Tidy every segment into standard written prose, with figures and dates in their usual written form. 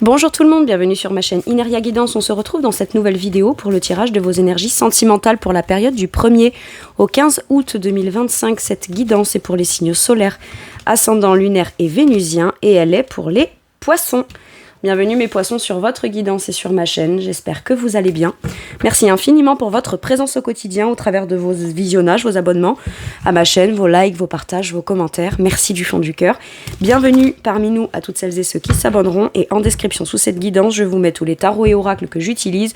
Bonjour tout le monde, bienvenue sur ma chaîne Ineria Guidance. On se retrouve dans cette nouvelle vidéo pour le tirage de vos énergies sentimentales pour la période du 1er au 15 août 2025. Cette guidance est pour les signes solaires, ascendant lunaire et vénusien et elle est pour les poissons. Bienvenue mes poissons sur votre guidance et sur ma chaîne, j'espère que vous allez bien. Merci infiniment pour votre présence au quotidien au travers de vos visionnages, vos abonnements à ma chaîne, vos likes, vos partages, vos commentaires. Merci du fond du cœur. Bienvenue parmi nous à toutes celles et ceux qui s'abonneront et en description sous cette guidance, je vous mets tous les tarots et oracles que j'utilise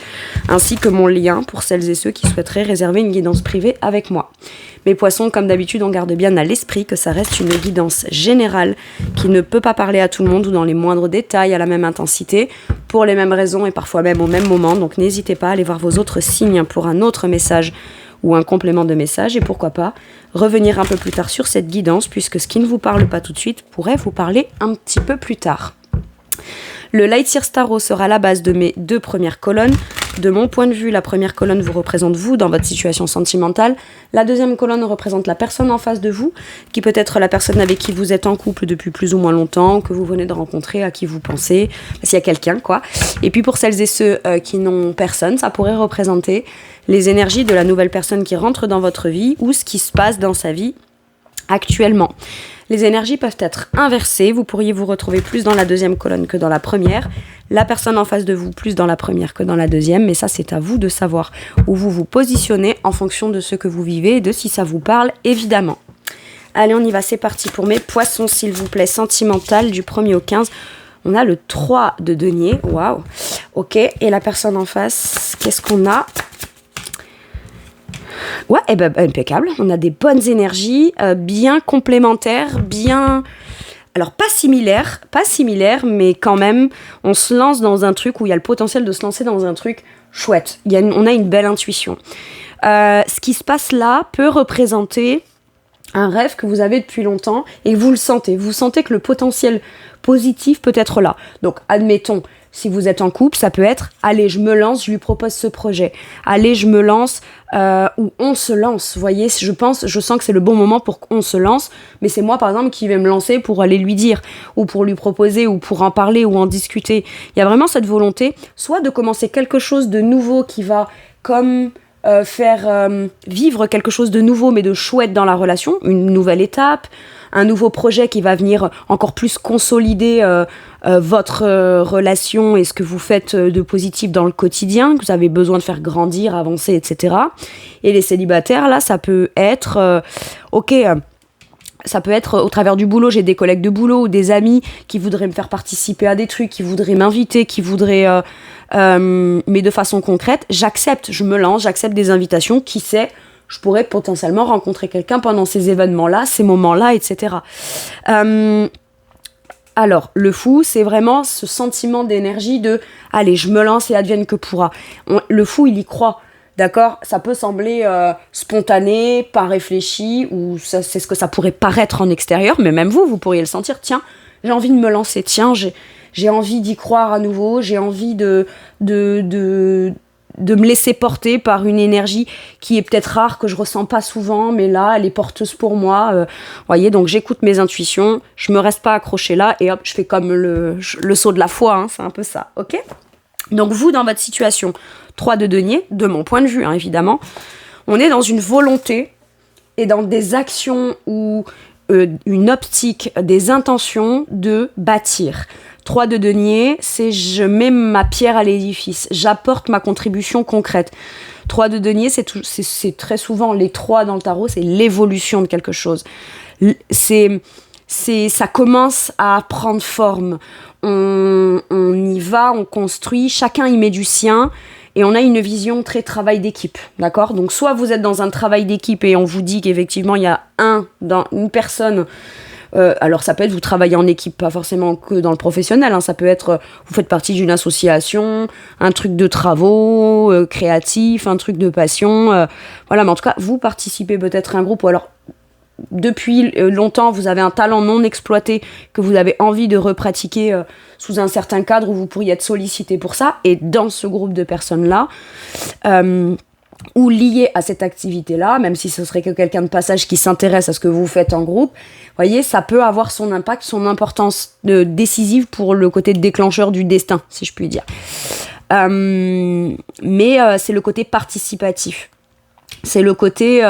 ainsi que mon lien pour celles et ceux qui souhaiteraient réserver une guidance privée avec moi. Mes poissons, comme d'habitude, on garde bien à l'esprit que ça reste une guidance générale qui ne peut pas parler à tout le monde ou dans les moindres détails à la même intensité, pour les mêmes raisons et parfois même au même moment. Donc n'hésitez pas à aller voir vos autres signes pour un autre message ou un complément de message et pourquoi pas revenir un peu plus tard sur cette guidance puisque ce qui ne vous parle pas tout de suite pourrait vous parler un petit peu plus tard. Le Light Seer Tarot sera la base de mes deux premières colonnes. De mon point de vue, la première colonne vous représente vous dans votre situation sentimentale. La deuxième colonne représente la personne en face de vous, qui peut être la personne avec qui vous êtes en couple depuis plus ou moins longtemps, que vous venez de rencontrer, à qui vous pensez, s'il y a quelqu'un, quoi. Et puis pour celles et ceux qui n'ont personne, ça pourrait représenter les énergies de la nouvelle personne qui rentre dans votre vie ou ce qui se passe dans sa vie actuellement. Les énergies peuvent être inversées, vous pourriez vous retrouver plus dans la deuxième colonne que dans la première, la personne en face de vous plus dans la première que dans la deuxième, mais ça c'est à vous de savoir où vous vous positionnez en fonction de ce que vous vivez et de si ça vous parle évidemment. Allez on y va, c'est parti pour mes poissons s'il vous plaît, sentimental du 1er au 15. On a le 3 de denier, waouh, ok, et la personne en face, qu'est-ce qu'on a ? Ouais, et ben impeccable. On a des bonnes énergies, bien complémentaires, bien... Alors pas similaires, mais quand même, on se lance dans un truc où il y a le potentiel de se lancer dans un truc chouette. On a une belle intuition. Ce qui se passe là peut représenter un rêve que vous avez depuis longtemps et vous le sentez. Vous sentez que le potentiel positif peut être là. Donc admettons, si vous êtes en couple, ça peut être « Allez, je me lance, je lui propose ce projet. Allez, je me lance ou on se lance. » Vous voyez, je sens que c'est le bon moment pour qu'on se lance. Mais c'est moi, par exemple, qui vais me lancer pour aller lui dire ou pour lui proposer ou pour en parler ou en discuter. Il y a vraiment cette volonté, soit de commencer quelque chose de nouveau qui va comme... faire vivre quelque chose de nouveau mais de chouette dans la relation, une nouvelle étape, un nouveau projet qui va venir encore plus consolider votre relation et ce que vous faites de positif dans le quotidien, que vous avez besoin de faire grandir, avancer, etc. Et les célibataires, là, ça peut être ça peut être au travers du boulot, j'ai des collègues de boulot ou des amis qui voudraient me faire participer à des trucs, qui voudraient m'inviter, qui voudraient... mais de façon concrète, j'accepte, je me lance, j'accepte des invitations, qui sait, je pourrais potentiellement rencontrer quelqu'un pendant ces événements-là, ces moments-là, etc. Alors, le fou, c'est vraiment ce sentiment d'énergie de « allez, je me lance et advienne que pourra ». Le fou, il y croit. D'accord, ça peut sembler spontané, pas réfléchi, ou ça, c'est ce que ça pourrait paraître en extérieur, mais même vous pourriez le sentir. Tiens, j'ai envie de me lancer, tiens, j'ai envie d'y croire à nouveau, j'ai envie de me laisser porter par une énergie qui est peut-être rare, que je ressens pas souvent, mais là, elle est porteuse pour moi. Voyez, donc j'écoute mes intuitions, je me reste pas accrochée là, et hop, je fais comme le saut de la foi, hein, c'est un peu ça, ok ? Donc vous, dans votre situation, 3 de denier, de mon point de vue, hein, évidemment, on est dans une volonté et dans des actions ou une optique, des intentions de bâtir. 3 de denier, c'est je mets ma pierre à l'édifice, j'apporte ma contribution concrète. 3 de denier, c'est très souvent, les 3 dans le tarot, c'est l'évolution de quelque chose. Ça commence à prendre forme. On y va, on construit, chacun y met du sien et on a une vision très travail d'équipe, d'accord ? Donc soit vous êtes dans un travail d'équipe et on vous dit qu'effectivement il y a une personne, alors ça peut être vous travaillez en équipe, pas forcément que dans le professionnel, hein, ça peut être vous faites partie d'une association, un truc de travaux créatifs, un truc de passion, voilà, mais en tout cas vous participez peut-être à un groupe ou alors depuis longtemps, vous avez un talent non exploité que vous avez envie de repratiquer sous un certain cadre où vous pourriez être sollicité pour ça. Et dans ce groupe de personnes-là, ou lié à cette activité-là, même si ce serait que quelqu'un de passage qui s'intéresse à ce que vous faites en groupe, voyez, ça peut avoir son impact, son importance décisive pour le côté déclencheur du destin, si je puis dire. Mais c'est le côté participatif. C'est le côté...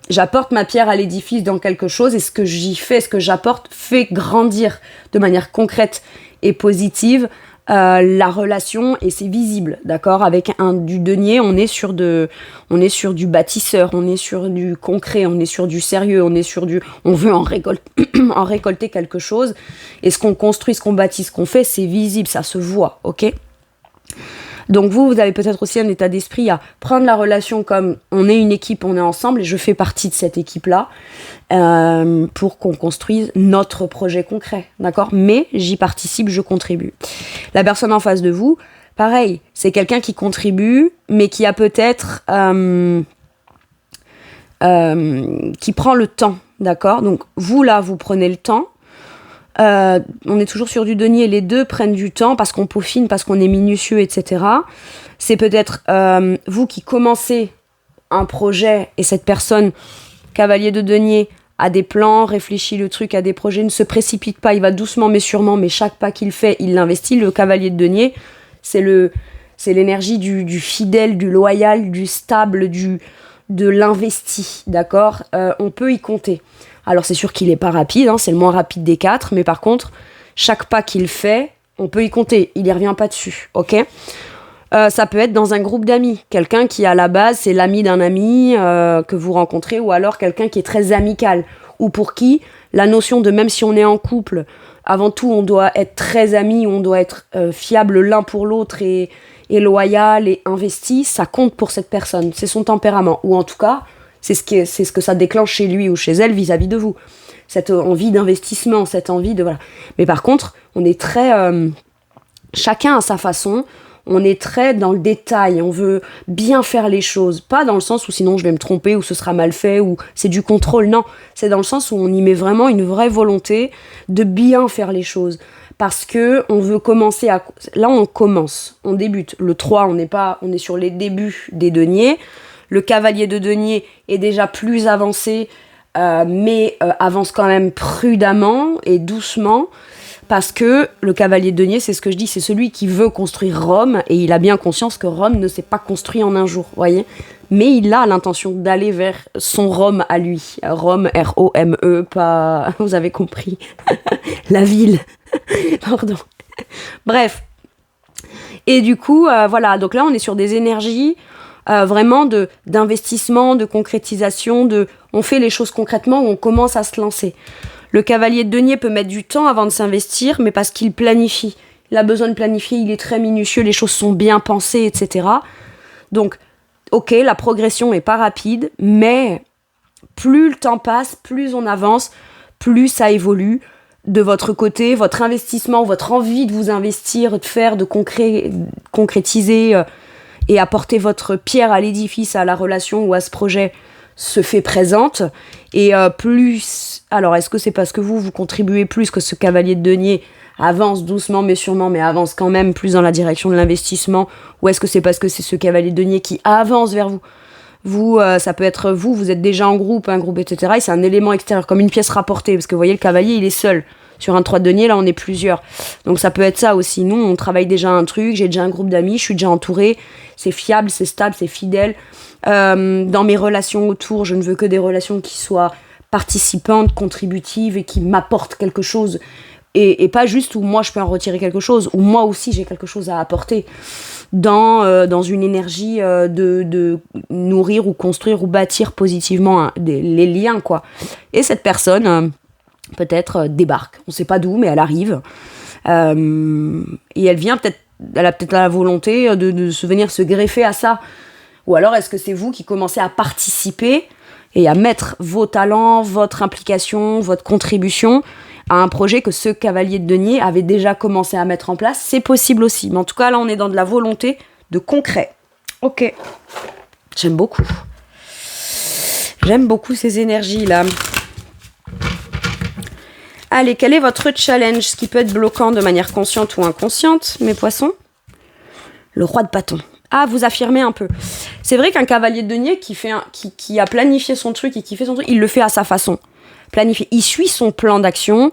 j'apporte ma pierre à l'édifice dans quelque chose et ce que j'y fais, ce que j'apporte fait grandir de manière concrète et positive la relation et c'est visible, d'accord. Avec du denier, on est sur du bâtisseur, on est sur du concret, on est sur du sérieux, on veut en récolter quelque chose et ce qu'on construit, ce qu'on bâtit, ce qu'on fait, c'est visible, ça se voit, ok. Donc vous avez peut-être aussi un état d'esprit à prendre la relation comme on est une équipe, on est ensemble et je fais partie de cette équipe-là pour qu'on construise notre projet concret, d'accord. Mais j'y participe, je contribue. La personne en face de vous, pareil, c'est quelqu'un qui contribue, mais qui a peut-être... qui prend le temps, d'accord. Donc vous là, vous prenez le temps. On est toujours sur du denier, les deux prennent du temps parce qu'on peaufine, parce qu'on est minutieux, etc. C'est peut-être vous qui commencez un projet et cette personne, cavalier de denier, a des plans, réfléchit le truc, a des projets, ne se précipite pas, il va doucement mais sûrement, mais chaque pas qu'il fait, il l'investit. Le cavalier de denier, c'est l'énergie du fidèle, du loyal, du stable, de l'investi, d'accord. On peut y compter. Alors c'est sûr qu'il n'est pas rapide, hein, c'est le moins rapide des 4, mais par contre, chaque pas qu'il fait, on peut y compter, il n'y revient pas dessus, ok. Ça peut être dans un groupe d'amis, quelqu'un qui à la base c'est l'ami d'un ami que vous rencontrez, ou alors quelqu'un qui est très amical, ou pour qui la notion de même si on est en couple, avant tout on doit être très amis, on doit être fiable l'un pour l'autre et loyal et investi, ça compte pour cette personne, c'est son tempérament, ou en tout cas... C'est ce que ça déclenche chez lui ou chez elle vis-à-vis de vous. Cette envie d'investissement, cette envie de... Voilà. Mais par contre, on est très... chacun à sa façon, on est très dans le détail, on veut bien faire les choses. Pas dans le sens où sinon je vais me tromper, ou ce sera mal fait, ou c'est du contrôle. Non, c'est dans le sens où on y met vraiment une vraie volonté de bien faire les choses. Parce que on veut commencer à... Là, on commence, on débute. Le 3, on est sur les débuts des deniers. Le cavalier de denier est déjà plus avancé, mais avance quand même prudemment et doucement, parce que le cavalier de denier, c'est ce que je dis, c'est celui qui veut construire Rome, et il a bien conscience que Rome ne s'est pas construit en un jour, voyez. Mais il a l'intention d'aller vers son Rome à lui. Rome, R-O-M-E, pas... Vous avez compris. La ville. Pardon. Bref. Et du coup, voilà, donc là, on est sur des énergies... vraiment d'investissement, de concrétisation, on fait les choses concrètement, on commence à se lancer. Le cavalier de denier peut mettre du temps avant de s'investir, mais parce qu'il planifie. Il a besoin de planifier, il est très minutieux, les choses sont bien pensées, etc. Donc, ok, la progression n'est pas rapide, mais plus le temps passe, plus on avance, plus ça évolue. De votre côté, votre investissement, votre envie de vous investir, de faire, de concrétiser... et apporter votre pierre à l'édifice, à la relation ou à ce projet se fait présente. Et plus... Alors, est-ce que c'est parce que vous contribuez plus, que ce cavalier de denier avance doucement mais sûrement, mais avance quand même plus dans la direction de l'investissement, ou est-ce que c'est parce que c'est ce cavalier de denier qui avance vers vous? Vous, ça peut être vous êtes déjà en groupe, un groupe, etc. Et c'est un élément extérieur, comme une pièce rapportée, parce que vous voyez, le cavalier, il est seul. Sur un 3 de denier, là, on est plusieurs. Donc ça peut être ça aussi. Nous, on travaille déjà un truc, j'ai déjà un groupe d'amis, je suis déjà entourée, c'est fiable, c'est stable, c'est fidèle. Dans mes relations autour, je ne veux que des relations qui soient participantes, contributives et qui m'apportent quelque chose. Et pas juste où moi, je peux en retirer quelque chose, où moi aussi, j'ai quelque chose à apporter dans une énergie de nourrir ou construire ou bâtir positivement les liens, quoi. Et cette personne... peut-être débarque, on sait pas d'où, mais elle arrive, et elle vient peut-être, elle a peut-être la volonté de venir se greffer à ça, ou alors est-ce que c'est vous qui commencez à participer et à mettre vos talents, votre implication, votre contribution à un projet que ce cavalier de denier avait déjà commencé à mettre en place? C'est possible aussi, mais en tout cas là on est dans de la volonté de concret. Ok, j'aime beaucoup ces énergies là. Allez, quel est votre challenge, ce qui peut être bloquant de manière consciente ou inconsciente, mes poissons? Le roi de bâton. à vous affirmer un peu. C'est vrai qu'un cavalier de denier qui a planifié son truc et qui fait son truc, il le fait à sa façon. Planifié. Il suit son plan d'action.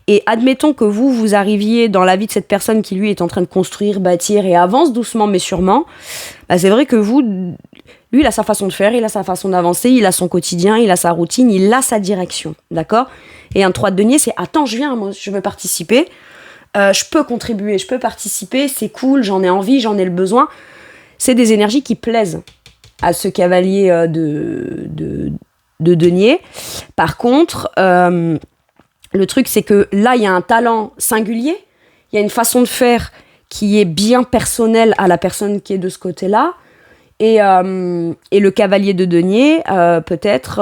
Et admettons que vous arriviez dans la vie de cette personne qui, lui, est en train de construire, bâtir et avance doucement mais sûrement. Bah, c'est vrai que lui, il a sa façon de faire, il a sa façon d'avancer, il a son quotidien, il a sa routine, il a sa direction. D'accord ? Et un 3 de denier, c'est « Attends, je viens, moi, je veux participer. Je peux contribuer, je peux participer, c'est cool, j'en ai envie, j'en ai le besoin. » C'est des énergies qui plaisent à ce cavalier de denier. Par contre... le truc, c'est que là, il y a un talent singulier, il y a une façon de faire qui est bien personnelle à la personne qui est de ce côté-là. Et le cavalier de denier, peut-être,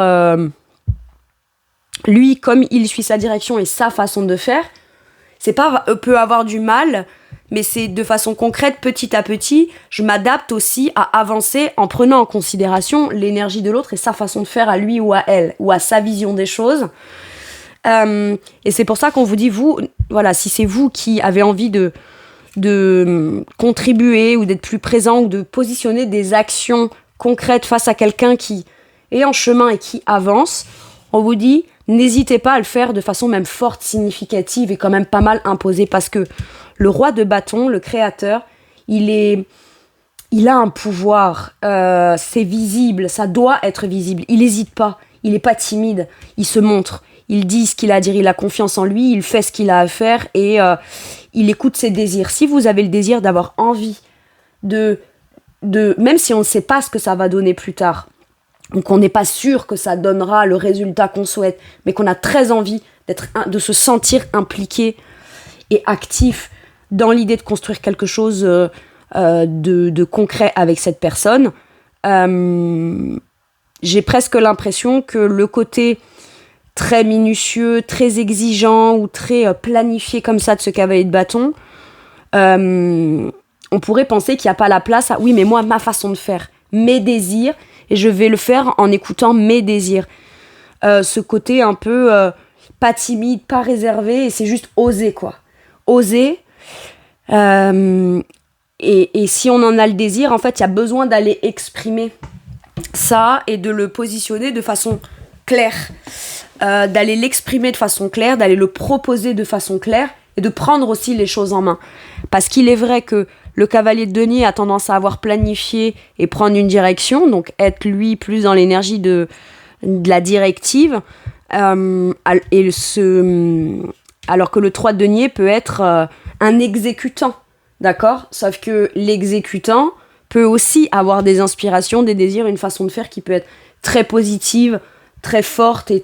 lui, comme il suit sa direction et sa façon de faire, c'est pas peut avoir du mal, mais c'est de façon concrète, petit à petit, je m'adapte aussi à avancer en prenant en considération l'énergie de l'autre et sa façon de faire à lui ou à elle, ou à sa vision des choses. Et c'est pour ça qu'on vous dit, vous, voilà, si c'est vous qui avez envie de contribuer ou d'être plus présent ou de positionner des actions concrètes face à quelqu'un qui est en chemin et qui avance, on vous dit, n'hésitez pas à le faire de façon même forte, significative et quand même pas mal imposée, parce que le roi de bâton, le créateur, il a un pouvoir, c'est visible, ça doit être visible, il n'hésite pas, il n'est pas timide, il se montre. Il dit ce qu'il a à dire, il a confiance en lui, il fait ce qu'il a à faire et il écoute ses désirs. Si vous avez le désir d'avoir envie de même si on ne sait pas ce que ça va donner plus tard, ou qu'on n'est pas sûr que ça donnera le résultat qu'on souhaite, mais qu'on a très envie de se sentir impliqué et actif dans l'idée de construire quelque chose de concret avec cette personne, j'ai presque l'impression que le côté très minutieux, très exigeant ou très planifié comme ça de ce cavalier de bâton, on pourrait penser qu'il n'y a pas la place à « oui, mais moi, ma façon de faire, mes désirs, et je vais le faire en écoutant mes désirs ». Ce côté un peu pas timide, pas réservé, et c'est juste oser, quoi. Oser. Et si on en a le désir, en fait, il y a besoin d'aller exprimer ça et de le positionner de façon claire. D'aller l'exprimer de façon claire, d'aller le proposer de façon claire et de prendre aussi les choses en main. Parce qu'il est vrai que le cavalier de denier a tendance à avoir planifié et prendre une direction, donc être lui plus dans l'énergie de la directive, alors que le 3 de denier peut être un exécutant, d'accord ? Sauf que l'exécutant peut aussi avoir des inspirations, des désirs, une façon de faire qui peut être très positive, très forte et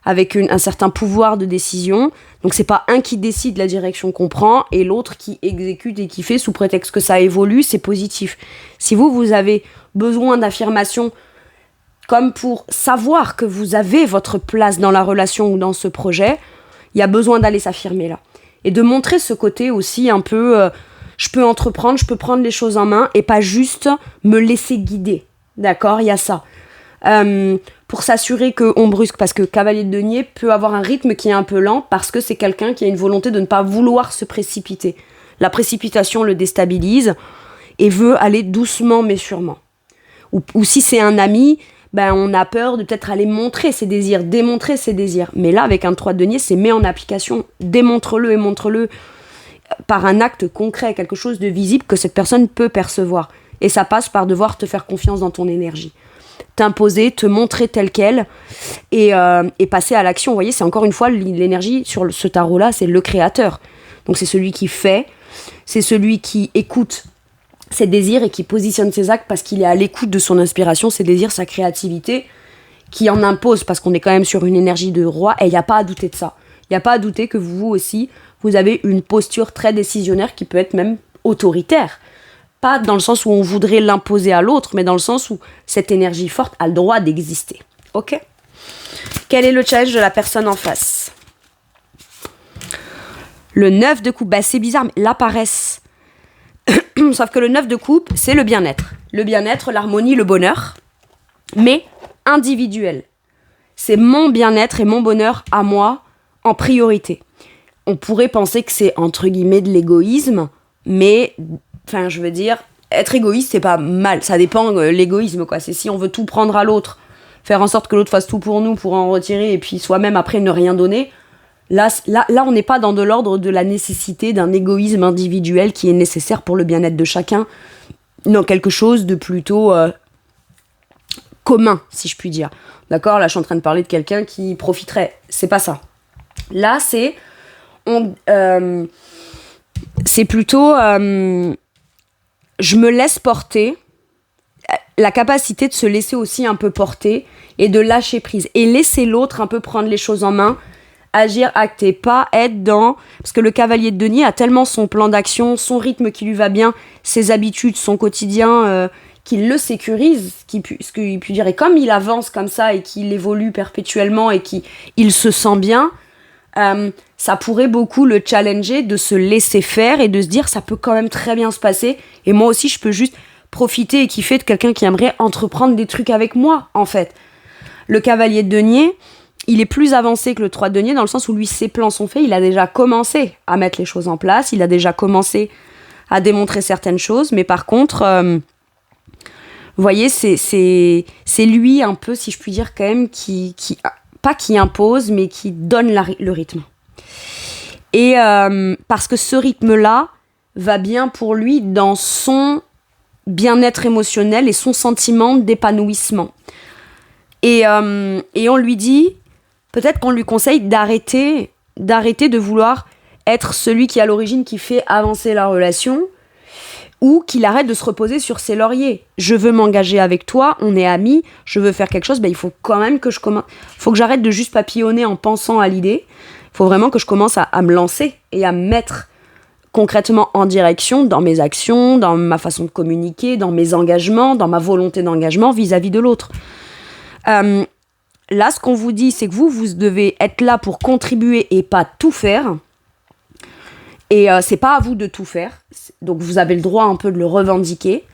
avec un certain pouvoir de décision. Donc c'est pas un qui décide la direction qu'on prend et l'autre qui exécute et qui fait sous prétexte que ça évolue, c'est positif. Si vous avez besoin d'affirmation comme pour savoir que vous avez votre place dans la relation ou dans ce projet, il y a besoin d'aller s'affirmer là. Et de montrer ce côté aussi un peu je peux entreprendre, je peux prendre les choses en main et pas juste me laisser guider. D'accord ? Il y a ça. Pour s'assurer qu'on brusque, parce que cavalier de denier peut avoir un rythme qui est un peu lent parce que c'est quelqu'un qui a une volonté de ne pas vouloir se précipiter. La précipitation le déstabilise et veut aller doucement mais sûrement. Ou si c'est un ami, ben on a peur de peut-être aller montrer ses désirs, démontrer ses désirs. Mais là, avec un 3 de denier, c'est mets en application, démontre-le et montre-le par un acte concret, quelque chose de visible que cette personne peut percevoir. Et ça passe par devoir te faire confiance dans ton énergie. T'imposer, te montrer tel quel et passer à l'action. Vous voyez, c'est encore une fois l'énergie sur ce tarot-là, c'est le créateur. Donc c'est celui qui fait, c'est celui qui écoute ses désirs et qui positionne ses actes parce qu'il est à l'écoute de son inspiration, ses désirs, sa créativité, qui en impose parce qu'on est quand même sur une énergie de roi et il n'y a pas à douter de ça. Il n'y a pas à douter que vous aussi, vous avez une posture très décisionnaire qui peut être même autoritaire. Pas dans le sens où on voudrait l'imposer à l'autre, mais dans le sens où cette énergie forte a le droit d'exister. Ok ? Quel est le challenge de la personne en face ? Le 9 de coupe, bah c'est bizarre, mais la paresse. Sauf que le 9 de coupe, c'est le bien-être. Le bien-être, l'harmonie, le bonheur, mais individuel. C'est mon bien-être et mon bonheur à moi en priorité. On pourrait penser que c'est entre guillemets de l'égoïsme, mais... Enfin, je veux dire, être égoïste, c'est pas mal. Ça dépend l'égoïsme, quoi. C'est si on veut tout prendre à l'autre, faire en sorte que l'autre fasse tout pour nous, pour en retirer, et puis soi-même après ne rien donner. Là, on n'est pas dans de l'ordre de la nécessité d'un égoïsme individuel qui est nécessaire pour le bien-être de chacun. Non, quelque chose de plutôt commun, si je puis dire. D'accord ? Là, je suis en train de parler de quelqu'un qui profiterait. C'est pas ça. Là, c'est plutôt je me laisse porter, la capacité de se laisser aussi un peu porter et de lâcher prise et laisser l'autre un peu prendre les choses en main, agir, acter, pas être dans... Parce que le cavalier de denier a tellement son plan d'action, son rythme qui lui va bien, ses habitudes, son quotidien, qu'il le sécurise, ce qu'il peut dire. Et comme il avance comme ça et qu'il évolue perpétuellement et qu'il se sent bien, ça pourrait beaucoup le challenger de se laisser faire et de se dire ça peut quand même très bien se passer. Et moi aussi, je peux juste profiter et kiffer de quelqu'un qui aimerait entreprendre des trucs avec moi, en fait. Le cavalier de denier... il est plus avancé que le 3 de denier dans le sens où lui, ses plans sont faits, il a déjà commencé à mettre les choses en place, il a déjà commencé à démontrer certaines choses, mais par contre, vous voyez, c'est lui un peu, si je puis dire quand même, pas qui impose, mais qui donne le rythme. Et parce que ce rythme-là va bien pour lui dans son bien-être émotionnel et son sentiment d'épanouissement. Et on lui dit... peut-être qu'on lui conseille d'arrêter de vouloir être celui qui, à l'origine, qui fait avancer la relation, ou qu'il arrête de se reposer sur ses lauriers. Je veux m'engager avec toi, on est amis, je veux faire quelque chose, il faut quand même que faut que j'arrête de juste papillonner en pensant à l'idée. Il faut vraiment que je commence à me lancer et à me mettre concrètement en direction dans mes actions, dans ma façon de communiquer, dans mes engagements, dans ma volonté d'engagement vis-à-vis de l'autre. Là, ce qu'on vous dit, c'est que vous devez être là pour contribuer et pas tout faire. Et c'est pas à vous de tout faire. Donc, vous avez le droit un peu de le revendiquer.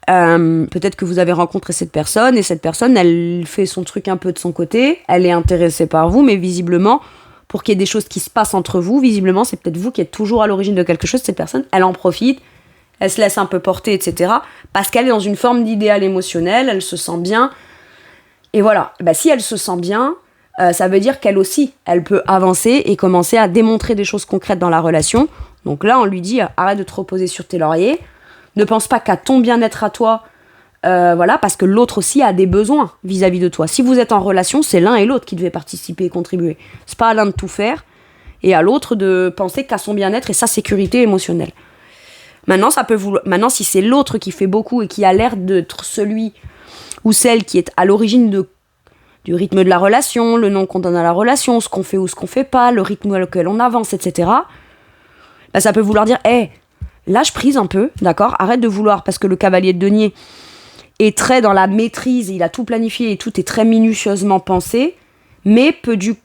Peut-être que vous avez rencontré cette personne et cette personne, elle fait son truc un peu de son côté. Elle est intéressée par vous, mais visiblement, pour qu'il y ait des choses qui se passent entre vous, visiblement, c'est peut-être vous qui êtes toujours à l'origine de quelque chose. Cette personne, elle en profite. Elle se laisse un peu porter, etc. Parce qu'elle est dans une forme d'idéal émotionnel. Elle se sent bien. Et voilà, si elle se sent bien, ça veut dire qu'elle aussi, elle peut avancer et commencer à démontrer des choses concrètes dans la relation. Donc là, on lui dit, arrête de te reposer sur tes lauriers, ne pense pas qu'à ton bien-être à toi, parce que l'autre aussi a des besoins vis-à-vis de toi. Si vous êtes en relation, c'est l'un et l'autre qui devez participer et contribuer. C'est pas à l'un de tout faire et à l'autre de penser qu'à son bien-être et sa sécurité émotionnelle. Maintenant, si c'est l'autre qui fait beaucoup et qui a l'air d'être celui... ou celle qui est à l'origine du rythme de la relation, le nom qu'on donne à la relation, ce qu'on fait ou ce qu'on fait pas, le rythme auquel on avance, etc. Ça peut vouloir dire, lâche prise un peu, d'accord ? Arrête de vouloir, parce que le cavalier de denier est très dans la maîtrise, il a tout planifié et tout est très minutieusement pensé, mais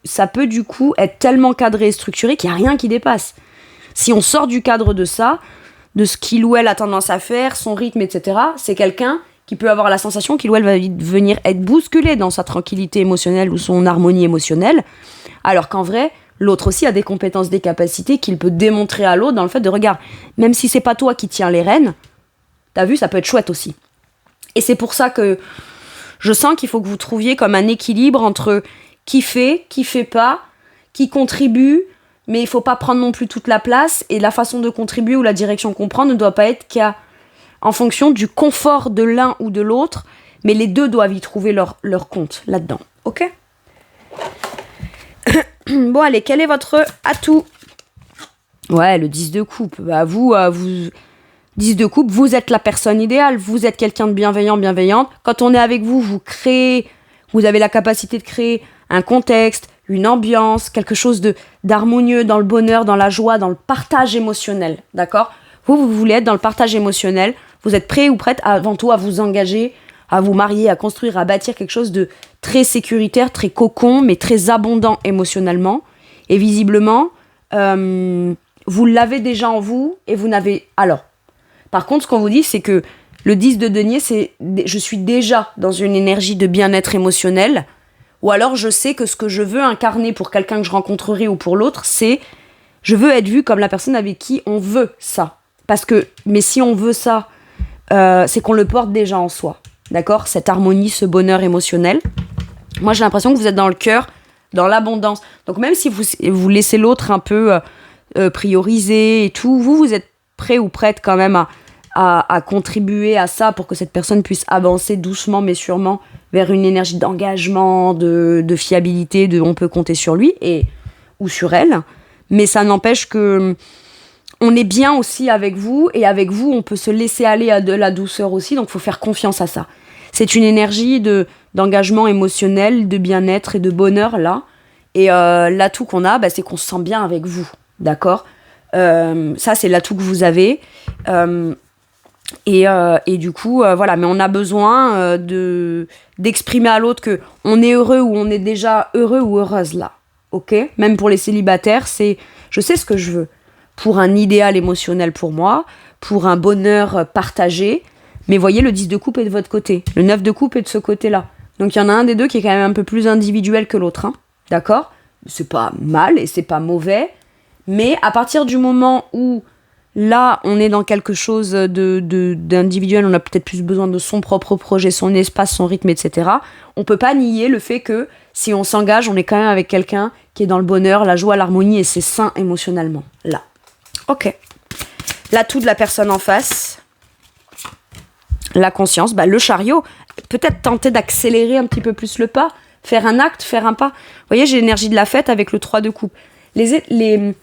ça peut du coup être tellement cadré et structuré qu'il n'y a rien qui dépasse. Si on sort du cadre de ça, de ce qu'il ou elle a tendance à faire, son rythme, etc., c'est quelqu'un qui peut avoir la sensation qu'il ou elle va venir être bousculé dans sa tranquillité émotionnelle ou son harmonie émotionnelle, alors qu'en vrai, l'autre aussi a des compétences, des capacités qu'il peut démontrer à l'autre dans le fait de, regarde, même si c'est pas toi qui tiens les rênes, t'as vu, ça peut être chouette aussi. Et c'est pour ça que je sens qu'il faut que vous trouviez comme un équilibre entre qui fait pas, qui contribue, mais il faut pas prendre non plus toute la place, et la façon de contribuer ou la direction qu'on prend ne doit pas être en fonction du confort de l'un ou de l'autre, mais les deux doivent y trouver leur compte là-dedans. Ok ? Bon, allez, quel est votre atout ? Ouais, le 10 de coupe. 10 de coupe, vous êtes la personne idéale, vous êtes quelqu'un de bienveillante. Quand on est avec vous, vous avez la capacité de créer un contexte, une ambiance, quelque chose d'harmonieux, dans le bonheur, dans la joie, dans le partage émotionnel, d'accord ? Vous voulez être dans le partage émotionnel, vous êtes prêt ou prête avant tout à vous engager, à vous marier, à construire, à bâtir quelque chose de très sécuritaire, très cocon, mais très abondant émotionnellement. Et visiblement, vous l'avez déjà en vous et vous n'avez... Alors, par contre, ce qu'on vous dit, c'est que le 10 de denier, c'est je suis déjà dans une énergie de bien-être émotionnel, ou alors je sais que ce que je veux incarner pour quelqu'un que je rencontrerai ou pour l'autre, c'est je veux être vue comme la personne avec qui on veut ça. Mais si on veut ça c'est qu'on le porte déjà en soi. D'accord ? Cette harmonie, ce bonheur émotionnel. Moi, j'ai l'impression que vous êtes dans le cœur, dans l'abondance. Donc, même si vous laissez l'autre un peu prioriser et tout, vous êtes prêt ou prête quand même à contribuer à ça pour que cette personne puisse avancer doucement mais sûrement vers une énergie d'engagement, de fiabilité, on peut compter sur lui ou sur elle. Mais ça n'empêche que on est bien aussi avec vous, et avec vous, on peut se laisser aller à de la douceur aussi, donc il faut faire confiance à ça. C'est une énergie d'engagement émotionnel, de bien-être et de bonheur, là. Et l'atout qu'on a, c'est qu'on se sent bien avec vous, d'accord ? Ça, c'est l'atout que vous avez. Et du coup, voilà. Mais on a besoin d'exprimer à l'autre qu'on est heureux ou on est déjà heureux ou heureuse, là. Ok ? Même pour les célibataires, je sais ce que je veux. Pour un idéal émotionnel pour moi, pour un bonheur partagé. Mais voyez, le 10 de coupe est de votre côté. Le 9 de coupe est de ce côté-là. Donc il y en a un des deux qui est quand même un peu plus individuel que l'autre. Hein. D'accord ? C'est pas mal et c'est pas mauvais. Mais à partir du moment où, là, on est dans quelque chose d'individuel, on a peut-être plus besoin de son propre projet, son espace, son rythme, etc. On peut pas nier le fait que si on s'engage, on est quand même avec quelqu'un qui est dans le bonheur, la joie, l'harmonie, et c'est sain émotionnellement. Là. Ok. L'atout de la personne en face, la conscience, le chariot, peut-être tenter d'accélérer un petit peu plus le pas, faire un acte, faire un pas. Vous voyez, j'ai l'énergie de la fête avec le 3 de coupe. Les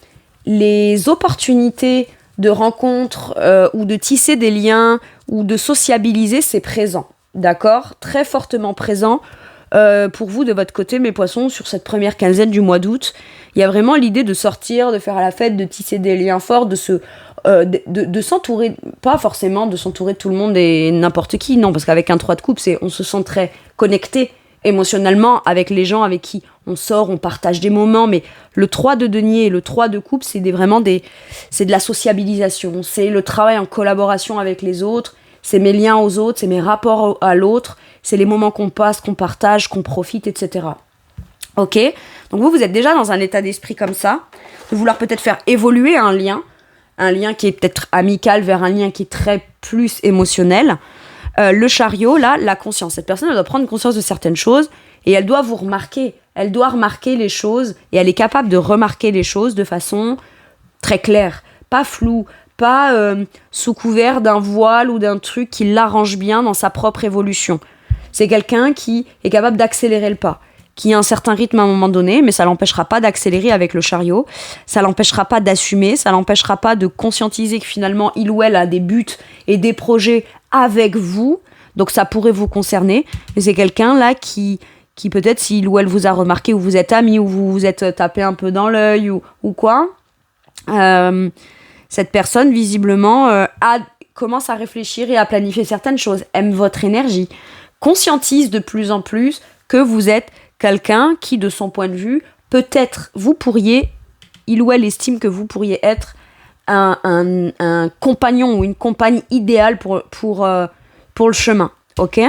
opportunités de rencontre ou de tisser des liens ou de sociabiliser, c'est présent, d'accord ? Très fortement présent pour vous de votre côté, mes poissons, sur cette première quinzaine du mois d'août. Il y a vraiment l'idée de sortir, de faire la fête, de tisser des liens forts, de s'entourer, pas forcément de s'entourer de tout le monde et n'importe qui, non, parce qu'avec un 3 de coupe, on se sent très connecté émotionnellement avec les gens avec qui on sort, on partage des moments, mais le 3 de denier et le 3 de coupe, c'est de la sociabilisation, c'est le travail en collaboration avec les autres, c'est mes liens aux autres, c'est mes rapports à l'autre, c'est les moments qu'on passe, qu'on partage, qu'on profite, etc. Ok ? Donc vous êtes déjà dans un état d'esprit comme ça, de vouloir peut-être faire évoluer un lien qui est peut-être amical vers un lien qui est très plus émotionnel. Le chariot, là, la conscience. Cette personne, elle doit prendre conscience de certaines choses et elle doit vous remarquer. Elle doit remarquer les choses et elle est capable de remarquer les choses de façon très claire, pas floue, pas sous couvert d'un voile ou d'un truc qui l'arrange bien dans sa propre évolution. C'est quelqu'un qui est capable d'accélérer le pas, qui a un certain rythme à un moment donné, mais ça l'empêchera pas d'accélérer avec le chariot, ça l'empêchera pas d'assumer, ça l'empêchera pas de conscientiser que finalement il ou elle a des buts et des projets avec vous, donc ça pourrait vous concerner, mais c'est quelqu'un là qui peut-être, s'il ou elle vous a remarqué, ou vous êtes amis, ou vous vous êtes tapé un peu dans l'œil, ou quoi, cette personne visiblement commence à réfléchir et à planifier certaines choses, aime votre énergie, conscientise de plus en plus que vous êtes quelqu'un qui, de son point de vue, peut-être il ou elle estime que vous pourriez être un compagnon ou une compagne idéale pour le chemin, ok ?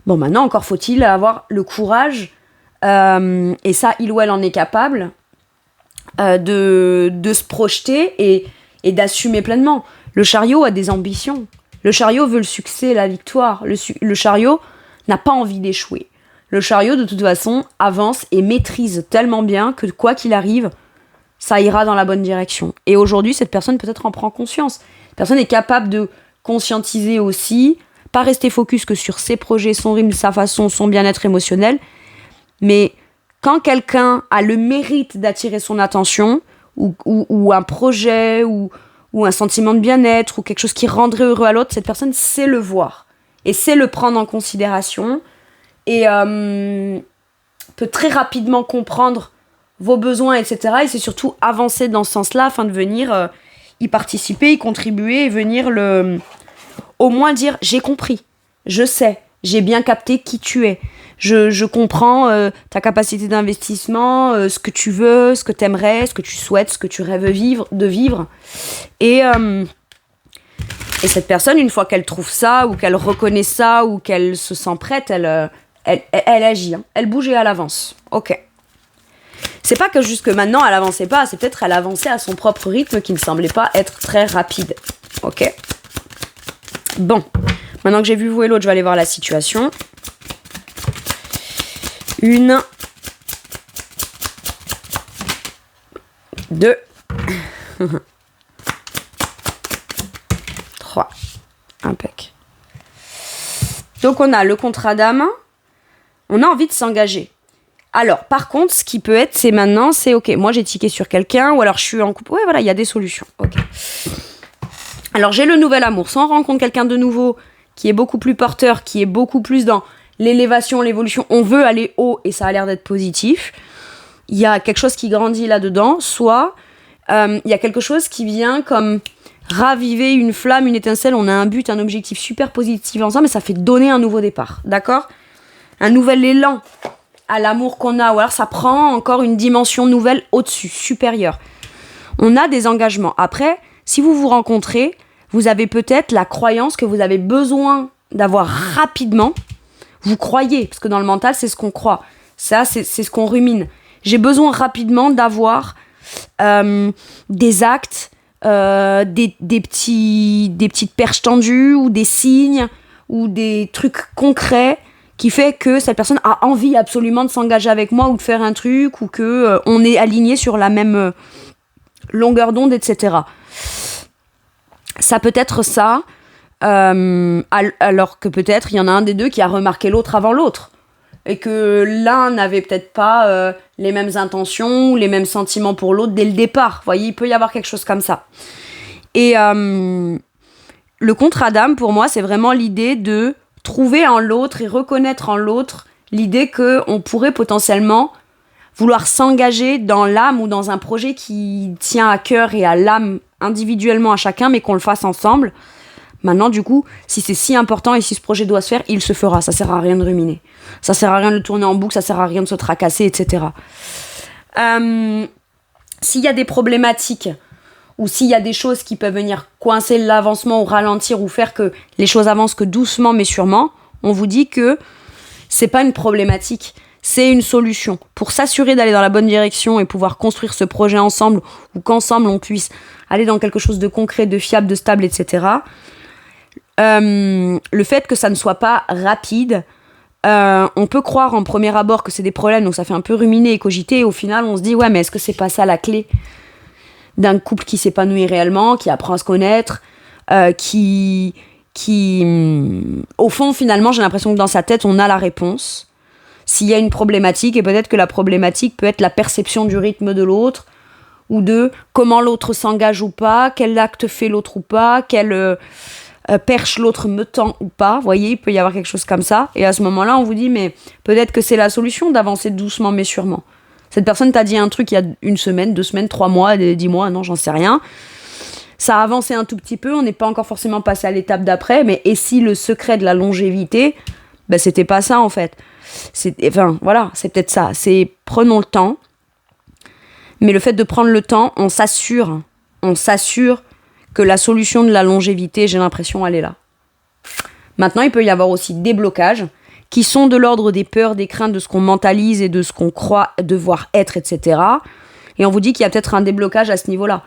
Bon, maintenant, encore faut-il avoir le courage, et ça, il ou elle en est capable, de se projeter et d'assumer pleinement. Le chariot a des ambitions. Le chariot veut le succès, la victoire. Le chariot n'a pas envie d'échouer. Le chariot, de toute façon, avance et maîtrise tellement bien que quoi qu'il arrive, ça ira dans la bonne direction. Et aujourd'hui, cette personne peut-être en prend conscience. Cette personne est capable de conscientiser aussi, pas rester focus que sur ses projets, son rythme, sa façon, son bien-être émotionnel. Mais quand quelqu'un a le mérite d'attirer son attention, ou un projet, ou un sentiment de bien-être, ou quelque chose qui rendrait heureux à l'autre, cette personne sait le voir. Et sait le prendre en considération. Et peut très rapidement comprendre vos besoins, etc. Et c'est surtout avancer dans ce sens-là afin de venir y participer, y contribuer et venir au moins dire « j'ai compris, je sais, j'ai bien capté qui tu es, je comprends ta capacité d'investissement, ce que tu veux, ce que tu aimerais, ce que tu souhaites, ce que tu rêves de vivre. » Et cette personne, une fois qu'elle trouve ça, ou qu'elle reconnaît ça, ou qu'elle se sent prête, elle agit, hein. Elle bouge et elle avance. Ok. C'est pas que jusque maintenant elle avançait pas, c'est peut-être elle avançait à son propre rythme qui ne semblait pas être très rapide. Ok. Bon. Maintenant que j'ai vu vous et l'autre, je vais aller voir la situation. 1, 2, 3. Impec. Donc on a le contrat d'âme. On a envie de s'engager. Alors, par contre, ce qui peut être, c'est maintenant, c'est ok, moi j'ai tiqué sur quelqu'un, ou alors je suis en couple. Ouais, voilà, il y a des solutions. Ok. Alors, j'ai le nouvel amour. Soit on rencontre quelqu'un de nouveau qui est beaucoup plus porteur, qui est beaucoup plus dans l'élévation, l'évolution. On veut aller haut et ça a l'air d'être positif. Il y a quelque chose qui grandit là-dedans. Soit il y a quelque chose qui vient comme raviver une flamme, une étincelle. On a un but, un objectif super positif ensemble et ça fait donner un nouveau départ. D'accord ? Un nouvel élan à l'amour qu'on a. Ou alors ça prend encore une dimension nouvelle au-dessus, supérieure. On a des engagements. Après, si vous vous rencontrez, vous avez peut-être la croyance que vous avez besoin d'avoir rapidement. Vous croyez, parce que dans le mental, c'est ce qu'on croit. Ça, c'est ce qu'on rumine. J'ai besoin rapidement d'avoir des actes, des petites perches tendues ou des signes ou des trucs concrets qui fait que cette personne a envie absolument de s'engager avec moi ou de faire un truc ou que on est aligné sur la même longueur d'onde, etc. Ça peut être ça, alors que peut-être il y en a un des deux qui a remarqué l'autre avant l'autre et que l'un n'avait peut-être pas les mêmes intentions ou les mêmes sentiments pour l'autre dès le départ. Vous voyez, il peut y avoir quelque chose comme ça. Et le contrat d'âme, pour moi, c'est vraiment l'idée de trouver en l'autre et reconnaître en l'autre l'idée qu'on pourrait potentiellement vouloir s'engager dans l'âme ou dans un projet qui tient à cœur et à l'âme individuellement à chacun, mais qu'on le fasse ensemble. Maintenant, du coup, si c'est si important et si ce projet doit se faire, il se fera. Ça sert à rien de ruminer. Ça sert à rien de le tourner en boucle, ça sert à rien de se tracasser, etc. S'il y a des problématiques ou s'il y a des choses qui peuvent venir coincer l'avancement ou ralentir ou faire que les choses avancent que doucement mais sûrement, on vous dit que c'est pas une problématique, c'est une solution. Pour s'assurer d'aller dans la bonne direction et pouvoir construire ce projet ensemble ou qu'ensemble on puisse aller dans quelque chose de concret, de fiable, de stable, etc. Le fait que ça ne soit pas rapide, on peut croire en premier abord que c'est des problèmes, donc ça fait un peu ruminer et cogiter, et au final on se dit ouais, mais est-ce que c'est pas ça la clé d'un couple qui s'épanouit réellement, qui apprend à se connaître, qui au fond finalement j'ai l'impression que dans sa tête on a la réponse s'il y a une problématique, et peut-être que la problématique peut être la perception du rythme de l'autre ou de comment l'autre s'engage ou pas, quel acte fait l'autre ou pas, quelle perche l'autre me tend ou pas. Vous voyez, il peut y avoir quelque chose comme ça. Et à ce moment-là, on vous dit, mais peut-être que c'est la solution d'avancer doucement mais sûrement. Cette personne t'a dit un truc il y a 1 semaine, 2 semaines, 3 mois, 10 mois, non, j'en sais rien. Ça a avancé un tout petit peu, on n'est pas encore forcément passé à l'étape d'après, mais et si le secret de la longévité, ben c'était pas ça en fait. Enfin, voilà, c'est peut-être ça. C'est prenons le temps. Mais le fait de prendre le temps, on s'assure que la solution de la longévité, j'ai l'impression, elle est là. Maintenant, il peut y avoir aussi des blocages qui sont de l'ordre des peurs, des craintes, de ce qu'on mentalise et de ce qu'on croit devoir être, etc. Et on vous dit qu'il y a peut-être un déblocage à ce niveau-là.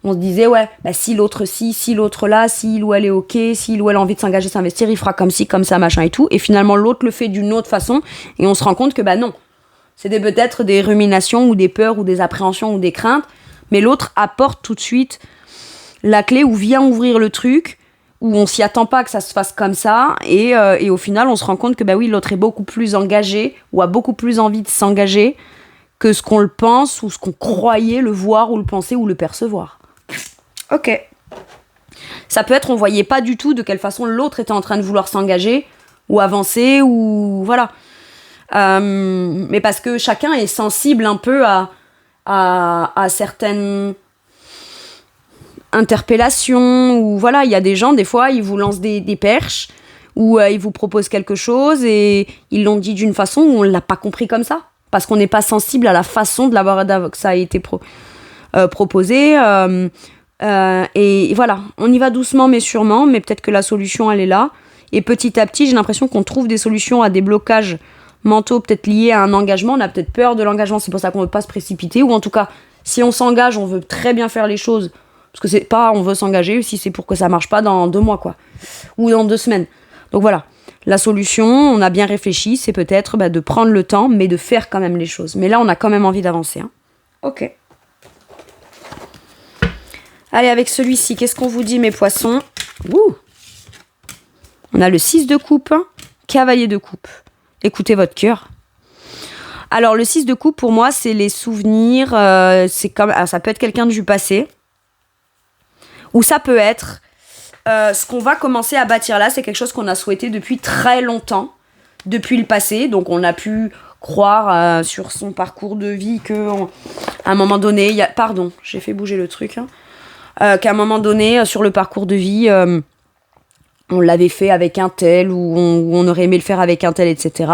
On se disait, ouais, bah si l'autre si l'autre là, si il ou elle est ok, si il ou elle a envie de s'engager, s'investir, il fera comme ci, comme ça, machin et tout. Et finalement, l'autre le fait d'une autre façon et on se rend compte que bah non. C'était peut-être des ruminations ou des peurs ou des appréhensions ou des craintes, mais l'autre apporte tout de suite la clé ou vient ouvrir le truc, où on s'y attend pas que ça se fasse comme ça, et au final on se rend compte que bah oui, l'autre est beaucoup plus engagé ou a beaucoup plus envie de s'engager que ce qu'on le pense ou ce qu'on croyait le voir ou le penser ou le percevoir. Ok. Ça peut être on voyait pas du tout de quelle façon l'autre était en train de vouloir s'engager ou avancer ou voilà. Mais parce que chacun est sensible un peu à certaines interpellations ou voilà, il y a des gens des fois ils vous lancent des perches ou ils vous proposent quelque chose et ils l'ont dit d'une façon où on l'a pas compris comme ça parce qu'on n'est pas sensible à la façon que ça a été proposé et voilà, on y va doucement mais sûrement, mais peut-être que la solution elle est là et petit à petit j'ai l'impression qu'on trouve des solutions à des blocages mentaux peut-être liés à un engagement. On a peut-être peur de l'engagement, c'est pour ça qu'on veut pas se précipiter, ou en tout cas si on s'engage on veut très bien faire les choses parce que c'est pas on veut s'engager si c'est pour que ça marche pas dans 2 mois quoi, ou dans 2 semaines. Donc voilà, la solution, on a bien réfléchi, c'est peut-être de prendre le temps, mais de faire quand même les choses. Mais là, on a quand même envie d'avancer. Hein. Ok. Allez, avec celui-ci, qu'est-ce qu'on vous dit, mes poissons? Ouh. On a le 6 de coupe, cavalier de coupe. Écoutez votre cœur. Alors, le 6 de coupe, pour moi, c'est les souvenirs. Ça peut être quelqu'un du passé. Ou ça peut être ce qu'on va commencer à bâtir là. C'est quelque chose qu'on a souhaité depuis très longtemps. Depuis le passé. Donc, on a pu croire sur son parcours de vie qu'à un moment donné... Pardon, j'ai fait bouger le truc. Qu'à un moment donné, sur le parcours de vie... on l'avait fait avec un tel, ou on aurait aimé le faire avec un tel, etc.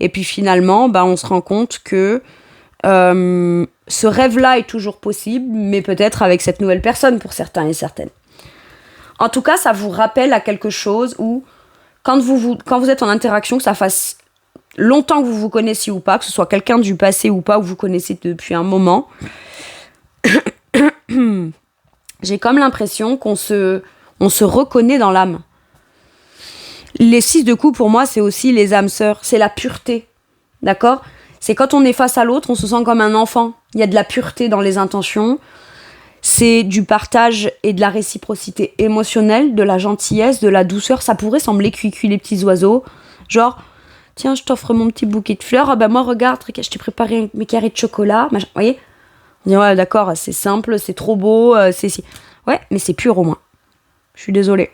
Et puis finalement, on se rend compte que ce rêve-là est toujours possible, mais peut-être avec cette nouvelle personne pour certains et certaines. En tout cas, ça vous rappelle à quelque chose où, quand vous êtes en interaction, que ça fasse longtemps que vous vous connaissiez ou pas, que ce soit quelqu'un du passé ou pas, ou vous connaissez depuis un moment, j'ai comme l'impression qu'on se reconnaît dans l'âme. Les 6 de coupe, pour moi, c'est aussi les âmes sœurs. C'est la pureté. D'accord ? C'est quand on est face à l'autre, on se sent comme un enfant. Il y a de la pureté dans les intentions. C'est du partage et de la réciprocité émotionnelle, de la gentillesse, de la douceur. Ça pourrait sembler cuicui les petits oiseaux. Genre, tiens, je t'offre mon petit bouquet de fleurs. Ah moi, regarde, je t'ai préparé mes carrés de chocolat. Vous voyez ? On dit, ouais, d'accord, c'est simple, c'est trop beau. Ouais, mais c'est pur au moins. Je suis désolée.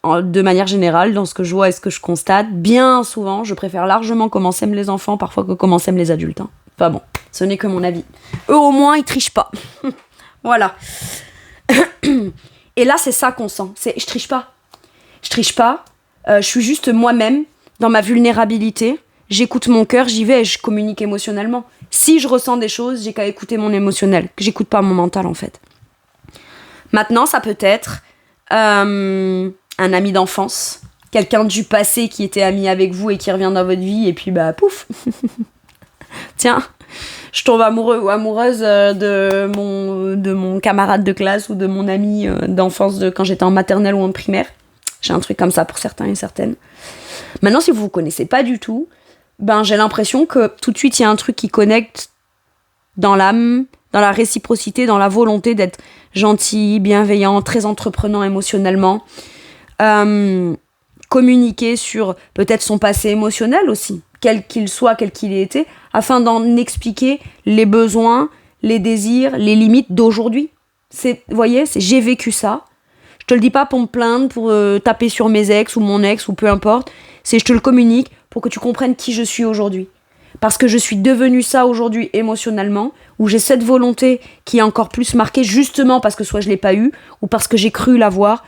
De manière générale, dans ce que je vois et ce que je constate, bien souvent, je préfère largement comment s'aiment les enfants parfois que comment s'aiment les adultes. Hein. Enfin bon, ce n'est que mon avis. Eux, au moins, ils trichent pas. Voilà. Et là, c'est ça qu'on sent. Je triche pas. Je triche pas. Je suis juste moi-même, dans ma vulnérabilité. J'écoute mon cœur, j'y vais et je communique émotionnellement. Si je ressens des choses, j'ai qu'à écouter mon émotionnel. Que j'écoute pas mon mental, en fait. Maintenant, ça peut être... un ami d'enfance, quelqu'un du passé qui était ami avec vous et qui revient dans votre vie et puis pouf. Tiens, je tombe amoureux ou amoureuse de mon camarade de classe ou de mon ami d'enfance quand j'étais en maternelle ou en primaire. J'ai un truc comme ça pour certains et certaines. Maintenant, si vous vous connaissez pas du tout, j'ai l'impression que tout de suite il y a un truc qui connecte dans l'âme, dans la réciprocité, dans la volonté d'être gentil, bienveillant, très entreprenant émotionnellement. Communiquer sur peut-être son passé émotionnel aussi, quel qu'il soit, quel qu'il ait été, afin d'en expliquer les besoins, les désirs, les limites d'aujourd'hui. Vous voyez, j'ai vécu ça. Je te le dis pas pour me plaindre, pour taper sur mes ex ou mon ex ou peu importe. Je te le communique pour que tu comprennes qui je suis aujourd'hui. Parce que je suis devenue ça aujourd'hui émotionnellement, où j'ai cette volonté qui est encore plus marquée justement parce que soit je l'ai pas eue ou parce que j'ai cru l'avoir.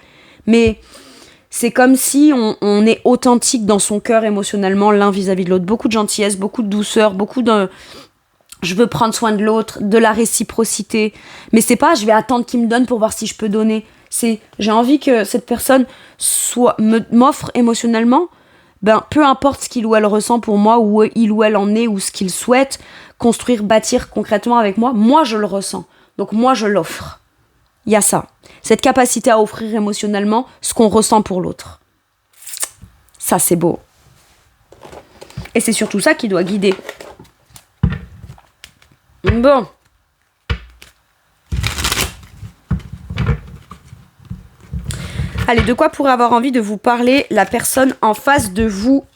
Mais c'est comme si on est authentique dans son cœur émotionnellement l'un vis-à-vis de l'autre. Beaucoup de gentillesse, beaucoup de douceur, beaucoup de... Je veux prendre soin de l'autre, de la réciprocité. Mais c'est pas je vais attendre qu'il me donne pour voir si je peux donner. C'est j'ai envie que cette personne m'offre émotionnellement, peu importe ce qu'il ou elle ressent pour moi, où il ou elle en est, ou ce qu'il souhaite construire, bâtir concrètement avec moi, moi je le ressens. Donc moi je l'offre. Il y a ça. Cette capacité à offrir émotionnellement ce qu'on ressent pour l'autre. Ça, c'est beau. Et c'est surtout ça qui doit guider. Bon. Allez, de quoi pourrait avoir envie de vous parler la personne en face de vous?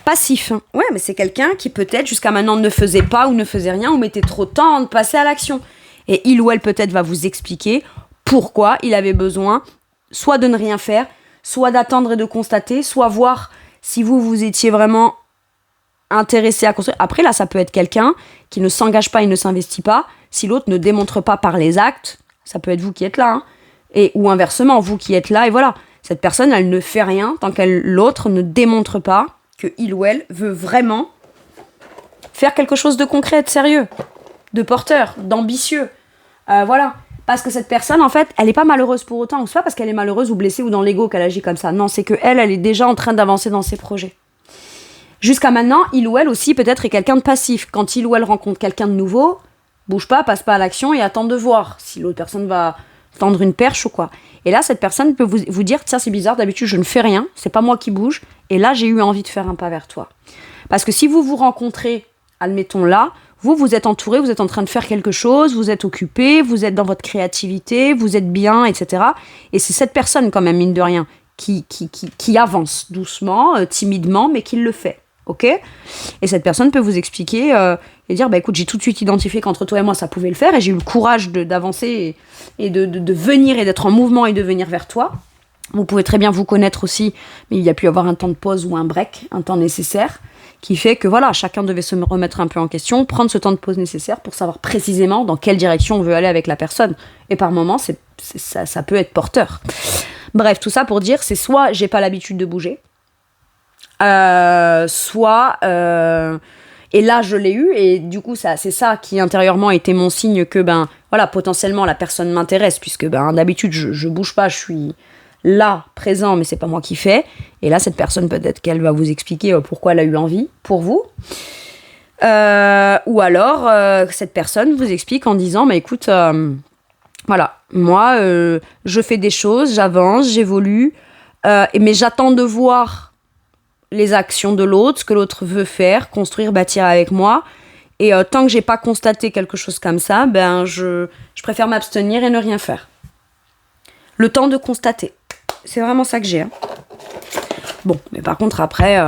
Passif. Ouais, mais c'est quelqu'un qui peut-être jusqu'à maintenant ne faisait pas ou ne faisait rien ou mettait trop de temps de passer à l'action. Et il ou elle peut-être va vous expliquer pourquoi il avait besoin soit de ne rien faire, soit d'attendre et de constater, soit voir si vous étiez vraiment intéressé à construire. Après, là, ça peut être quelqu'un qui ne s'engage pas et ne s'investit pas. Si l'autre ne démontre pas par les actes, ça peut être vous qui êtes là. Hein. Ou inversement, vous qui êtes là. Et voilà, cette personne, elle ne fait rien tant que l'autre ne démontre pas que il ou elle veut vraiment faire quelque chose de concret, de sérieux, de porteur, d'ambitieux. Voilà. Parce que cette personne, en fait, elle n'est pas malheureuse pour autant. C'est pas parce qu'elle est malheureuse ou blessée ou dans l'ego qu'elle agit comme ça. Non, c'est qu'elle est déjà en train d'avancer dans ses projets. Jusqu'à maintenant, il ou elle aussi peut-être est quelqu'un de passif. Quand il ou elle rencontre quelqu'un de nouveau, bouge pas, passe pas à l'action et attend de voir si l'autre personne va tendre une perche ou quoi. Et là, cette personne peut vous dire, tiens, c'est bizarre, d'habitude, je ne fais rien, c'est pas moi qui bouge, et là, j'ai eu envie de faire un pas vers toi. Parce que si vous vous rencontrez, admettons là, vous êtes entouré, vous êtes en train de faire quelque chose, vous êtes occupé, vous êtes dans votre créativité, vous êtes bien, etc. Et c'est cette personne, quand même, mine de rien, qui avance doucement, timidement, mais qui le fait. Ok ? Et cette personne peut vous expliquer et dire, écoute, j'ai tout de suite identifié qu'entre toi et moi, ça pouvait le faire, et j'ai eu le courage d'avancer et de venir et d'être en mouvement et de venir vers toi. Vous pouvez très bien vous connaître aussi, mais il y a pu y avoir un temps de pause ou un break, un temps nécessaire, qui fait que voilà, chacun devait se remettre un peu en question, prendre ce temps de pause nécessaire pour savoir précisément dans quelle direction on veut aller avec la personne. Et par moments, ça peut être porteur. Bref, tout ça pour dire, c'est soit j'ai pas l'habitude de bouger, soit... et là, je l'ai eu, et du coup, c'est ça qui intérieurement était mon signe que, voilà, potentiellement, la personne m'intéresse, puisque d'habitude, je bouge pas, je suis là, présent, mais c'est pas moi qui fais. Et là, cette personne, peut-être qu'elle va vous expliquer pourquoi elle a eu l'envie pour vous. Ou alors, cette personne vous explique en disant, écoute, voilà, moi, je fais des choses, j'avance, j'évolue, mais j'attends de voir les actions de l'autre, ce que l'autre veut faire, construire, bâtir avec moi. Et tant que j'ai pas constaté quelque chose comme ça, je préfère m'abstenir et ne rien faire. Le temps de constater. C'est vraiment ça que j'ai. Bon, mais par contre, après,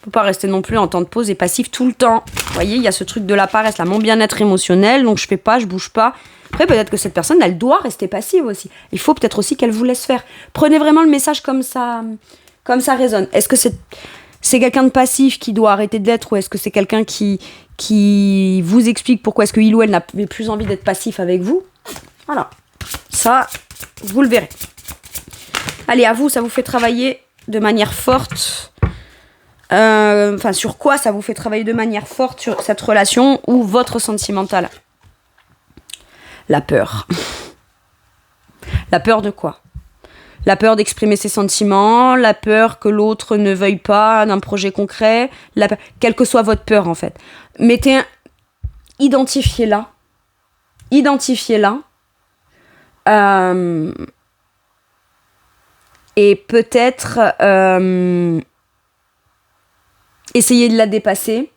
faut pas rester non plus en temps de pause et passif tout le temps. Vous voyez, il y a ce truc de la paresse, là, mon bien-être émotionnel, donc je fais pas, je bouge pas. Après, peut-être que cette personne, elle doit rester passive aussi. Il faut peut-être aussi qu'elle vous laisse faire. Prenez vraiment le message comme ça résonne. Est-ce que c'est quelqu'un de passif qui doit arrêter d'être, ou est-ce que c'est quelqu'un qui vous explique pourquoi est-ce que il ou elle n'avait plus envie d'être passif avec vous ? Voilà. Ça, vous le verrez. Allez, à vous, ça vous fait travailler de manière forte. Sur quoi ça vous fait travailler de manière forte sur cette relation ou votre sentimental ? La peur. La peur de quoi ? La peur d'exprimer ses sentiments, la peur que l'autre ne veuille pas d'un projet concret, quelle que soit votre peur en fait. Identifiez-la. Et peut-être essayez de la dépasser.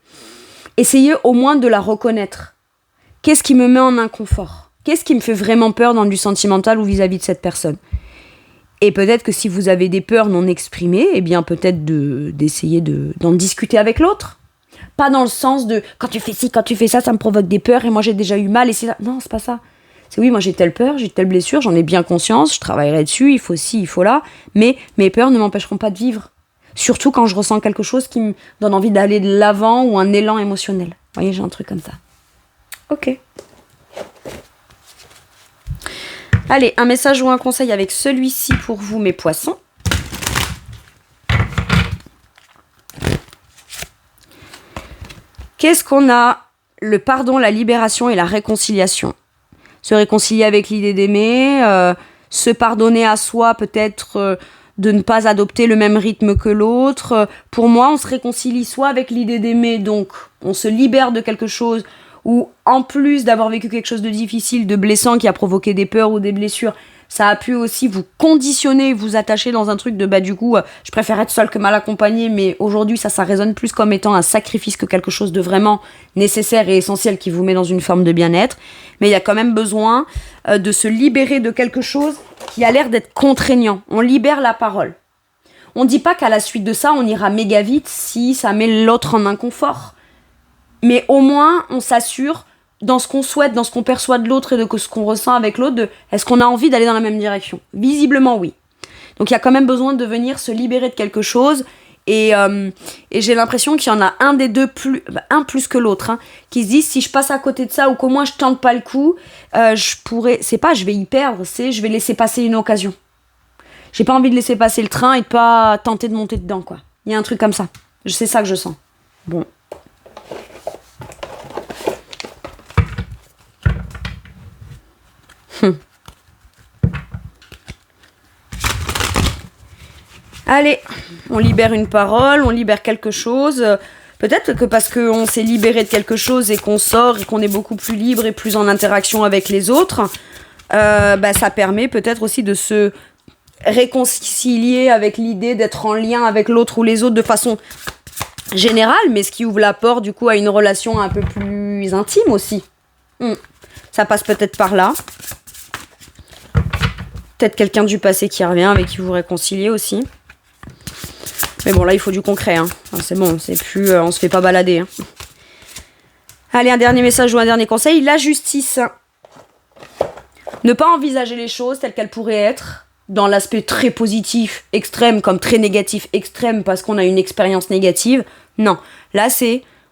Essayez au moins de la reconnaître. Qu'est-ce qui me met en inconfort ? Qu'est-ce qui me fait vraiment peur dans du sentimental ou vis-à-vis de cette personne ? Et peut-être que si vous avez des peurs non exprimées, peut-être d'essayer d'en discuter avec l'autre. Pas dans le sens de quand tu fais ci, quand tu fais ça, ça me provoque des peurs et moi j'ai déjà eu mal et c'est ça. Non, c'est pas ça. C'est oui, moi j'ai telle peur, j'ai telle blessure, j'en ai bien conscience, je travaillerai dessus, il faut ci, il faut là, mais mes peurs ne m'empêcheront pas de vivre. Surtout quand je ressens quelque chose qui me donne envie d'aller de l'avant ou un élan émotionnel. Vous voyez, j'ai un truc comme ça. Ok. Allez, un message ou un conseil avec celui-ci pour vous, mes poissons. Qu'est-ce qu'on a ? Le pardon, la libération et la réconciliation. Se réconcilier avec l'idée d'aimer, se pardonner à soi, peut-être de ne pas adopter le même rythme que l'autre. Pour moi, on se réconcilie soit avec l'idée d'aimer, donc on se libère de quelque chose, ou en plus d'avoir vécu quelque chose de difficile, de blessant, qui a provoqué des peurs ou des blessures, ça a pu aussi vous conditionner, vous attacher dans un truc de du coup, je préfère être seule que mal accompagnée, mais aujourd'hui ça résonne plus comme étant un sacrifice que quelque chose de vraiment nécessaire et essentiel qui vous met dans une forme de bien-être. Mais il y a quand même besoin de se libérer de quelque chose qui a l'air d'être contraignant. On libère la parole. On dit pas qu'à la suite de ça, on ira méga vite si ça met l'autre en inconfort. Mais au moins, on s'assure dans ce qu'on souhaite, dans ce qu'on perçoit de l'autre et de ce qu'on ressent avec l'autre, est-ce qu'on a envie d'aller dans la même direction ? Visiblement, oui. Donc il y a quand même besoin de venir se libérer de quelque chose. Et j'ai l'impression qu'il y en a un des deux, un plus que l'autre, qui se disent, si je passe à côté de ça ou qu'au moins je tente pas le coup, je vais y perdre, je vais laisser passer une occasion. J'ai pas envie de laisser passer le train et de pas tenter de monter dedans, quoi. Il y a un truc comme ça. C'est ça que je sens. Bon. Allez, on libère une parole, on libère quelque chose. Peut-être que parce qu'on s'est libéré de quelque chose et qu'on sort et qu'on est beaucoup plus libre et plus en interaction avec les autres, ça permet peut-être aussi de se réconcilier avec l'idée d'être en lien avec l'autre ou les autres de façon générale, mais ce qui ouvre la porte du coup à une relation un peu plus intime aussi. Ça passe peut-être par là. Peut-être quelqu'un du passé qui revient avec qui vous réconciliez aussi. Mais bon, là, il faut du concret. Hein. Enfin, c'est bon, c'est plus... on se fait pas balader. Hein. Allez, un dernier message ou un dernier conseil. La justice. Ne pas envisager les choses telles qu'elles pourraient être, dans l'aspect très positif, extrême, comme très négatif, extrême, parce qu'on a une expérience négative. Non. Là,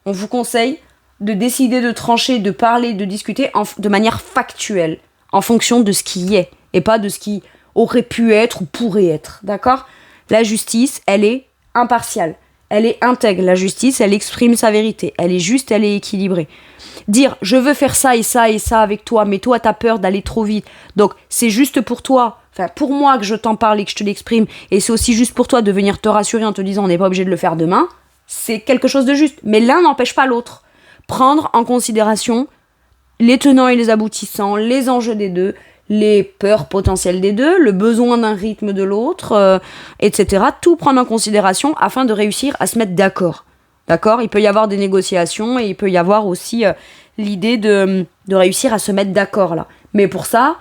on vous conseille de décider de trancher, de parler, de discuter de manière factuelle, en fonction de ce qui est, et pas de ce qui aurait pu être ou pourrait être. D'accord ? La justice, elle est impartiale. Elle est intègre. La justice, elle exprime sa vérité. Elle est juste, elle est équilibrée. Dire, je veux faire ça et ça et ça avec toi, mais toi, t'as peur d'aller trop vite. Donc, c'est juste pour toi, enfin, pour moi que je t'en parle et que je te l'exprime, et c'est aussi juste pour toi de venir te rassurer en te disant, on n'est pas obligé de le faire demain. C'est quelque chose de juste. Mais l'un n'empêche pas l'autre. Prendre en considération les tenants et les aboutissants, les enjeux des deux, les peurs potentielles des deux, le besoin d'un rythme de l'autre, etc. Tout prendre en considération afin de réussir à se mettre d'accord. D'accord ? Il peut y avoir des négociations et il peut y avoir aussi l'idée de réussir à se mettre d'accord là. Mais pour ça,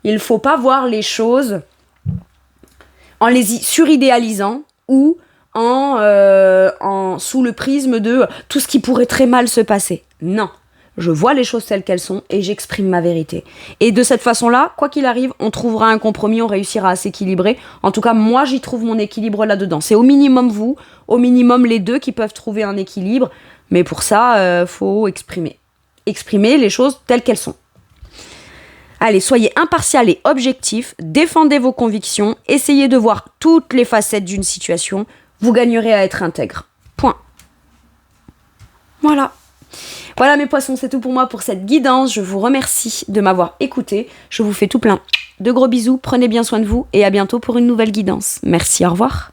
il ne faut pas voir les choses en les suridéalisant ou sous le prisme de tout ce qui pourrait très mal se passer. Non. Je vois les choses telles qu'elles sont et j'exprime ma vérité. Et de cette façon-là, quoi qu'il arrive, on trouvera un compromis, on réussira à s'équilibrer. En tout cas, moi, j'y trouve mon équilibre là-dedans. C'est au minimum vous, au minimum les deux qui peuvent trouver un équilibre. Mais pour ça, faut exprimer. Exprimer les choses telles qu'elles sont. Allez, soyez impartial et objectif, défendez vos convictions, essayez de voir toutes les facettes d'une situation. Vous gagnerez à être intègre. Point. Voilà. Voilà mes poissons, c'est tout pour moi pour cette guidance. Je vous remercie de m'avoir écouté. Je vous fais tout plein de gros bisous. Prenez bien soin de vous et à bientôt pour une nouvelle guidance. Merci, au revoir.